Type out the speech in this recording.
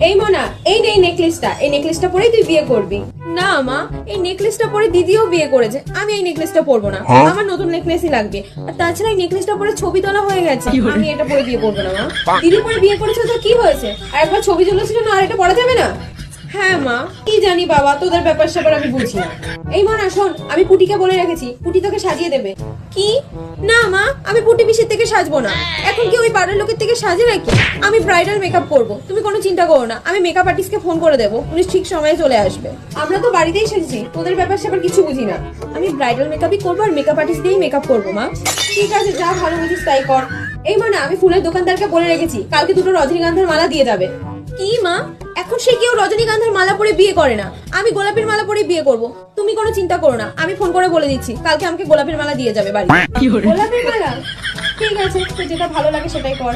এই মোনা, এই নে এই নেকলেসটা পরেই তুই বিয়ে করবি। না মা, এই নেকলেসটা পরে দিদিও বিয়ে করেছে, আমি এই নেকলেসটা পরবো না, আমার নতুন নেকলেসই লাগবে। আর তাছাড়া এই নেকলেসটা পরে ছবি তোলা হয়ে গেছে, আমি এটা পরে বিয়ে করবো না মা। দিদি পরে বিয়ে করেছে তো কি হয়েছে, আর একবার ছবি তুলেছিল না, আর এটা পরা যাবে না? হ্যাঁ মা, কি জানি বাবা, তোদের ব্যাপার স্যাপার আমি বুঝি না। এই মা না শোন, আমি পুটিকে বলে রেখেছি, পুটি তোকে সাজিয়ে দেবে। কি? না মা, আমি পুটি পিসির থেকে সাজবো না। এখন কি ওই পাড়ার লোকের থেকে সাজে নাকি? আমি ব্রাইডাল মেকআপ করব, তুমি কোনো চিন্তা করো না। আমি মেকআপ আর্টিস্টকে ফোন করে দেবো, উনি ঠিক সময়ে চলে আসবে। আমরা তো বাড়িতেই সেজেছি, তোদের ব্যাপার স্যাপার কিছু বুঝি না। আমি ব্রাইডাল মেকআপই করবো আর মেকআপ আর্টিস্ট দিয়েই মেকআপ করবো মা। ঠিক আছে, যা ভালো বুঝিস তাই কর। এই মা না, আমি ফুলের দোকানদারকে বলে রেখেছি, কালকে দুটো রজনীগন্ধার মালা দিয়ে যাবে। কি মা, এখন সে কেউ রজনীগন্ধার মালা পরে বিয়ে করে না, আমি গোলাপের মালা পরে বিয়ে করব। তুমি কোনো চিন্তা করো না, আমি ফোন করে বলে দিচ্ছি, কালকে আমাকে গোলাপের মালা দিয়ে যাবে বাড়ি। গোলাপের মালা? ঠিক আছে, তো যেটা ভালো লাগে সেটাই কর।